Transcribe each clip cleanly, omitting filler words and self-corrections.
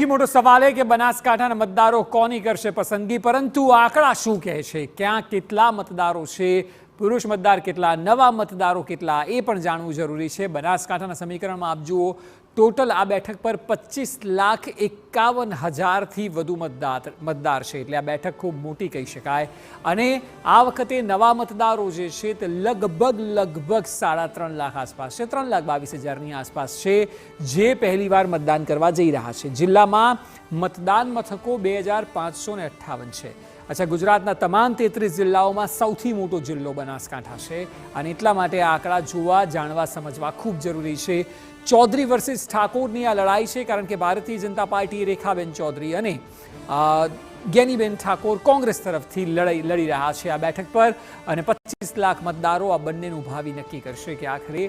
સૌથી મોટો સવાલ એ કે બનાસકાંઠાના મતદારો કોની કરશે પસંદગી, પરંતુ આંકડા શું કહે છે? ક્યાં કેટલા મતદારો છે, પુરુષ મતદાર કેટલા, નવા મતદારો કેટલા, એ પણ જાણવું જરૂરી છે. બનાસકાંઠાના સમીકરણમાં આપ જુઓ, ટોટલ આ બેઠક પર 25,51,000થી વધુ મતદાર છે, એટલે આ બેઠક ખૂબ મોટી કહી શકાય. અને આ વખતે નવા મતદારો જે છે તે લગભગ 3.5 લાખ આસપાસ છે, 3,22,000ની આસપાસ છે, જે પહેલીવાર મતદાન કરવા જઈ રહ્યા છે. જિલ્લામાં મતદાન મથકો 2,558 છે. અચ્છા, ગુજરાતના તમામ 33 જિલ્લાઓમાં સૌથી મોટો જિલ્લો બનાસકાંઠા છે, અને એટલા માટે આ આંકડા જોવા, જાણવા, સમજવા ખૂબ જરૂરી છે. ચૌધરી વર્સિસ ઠાકોરની આ લડાઈ છે, કારણ કે ભારતીય જનતા પાર્ટી રેખાબેન ચૌધરી અને જ્ઞાનીબેન ઠાકોર કોંગ્રેસ તરફથી લડી રહ્યા છે આ બેઠક પર, અને 25 લાખ મતદારો આ બંનેનું ભાવિ નક્કી કરશે કે આખરે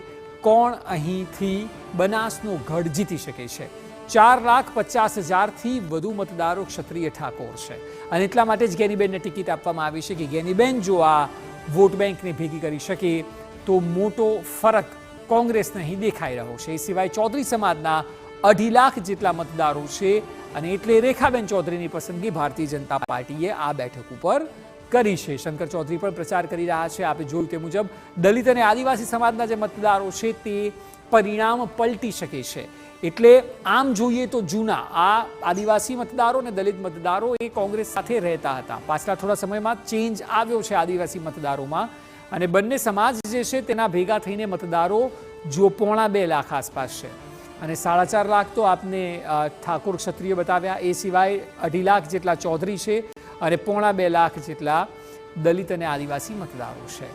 કોણ અહીંથી બનાસનો ગઢ જીતી શકે છે. 4,50,000થી વધુ મતદારો ક્ષત્રિય ઠાકોર છે, અને એટલા માટે જ જ્ઞાનીબેનને ટિકિટ આપવામાં આવી છે કે જ્ઞાનીબેન જો આ વોટ બેંકને ભેગી કરી શકે તો મોટો ફરક કોંગ્રેસને અહીં દેખાઈ રહ્યો છે. એ સિવાય ચૌધરી સમાજના 2.5 લાખ જેટલા મતદારો છે, અને એટલે રેખાબેન ચૌધરીની પસંદગી ભારતીય જનતા પાર્ટીએ આ બેઠક ઉપર કરી છે. શંકર ચૌધરી પણ પ્રચાર કરી રહ્યા છે. આપણે જોયું તે મુજબ દલિત અને આદિવાસી સમાજના જે મતદારો છે તે પરિણામ પલટી શકે છે. એટલે આમ જોઈએ તો જૂના આ આદિવાસી મતદારો અને દલિત મતદારો એ કોંગ્રેસ સાથે રહેતા હતા. પાછલા થોડા સમયમાં ચેન્જ આવ્યો છે આદિવાસી મતદારોમાં, અને બંને સમાજ જે છે તેના ભેગા થઈને મતદારો જો 2.5 લાખ આસપાસ છે, અને 4.5 લાખ તો આપને ઠાકોર ક્ષત્રિય બતાવ્યા. એ સિવાય 2.5 લાખ જેટલા ચૌધરી છે, અને 2.5 લાખ જેટલા દલિત અને આદિવાસી મતદારો છે.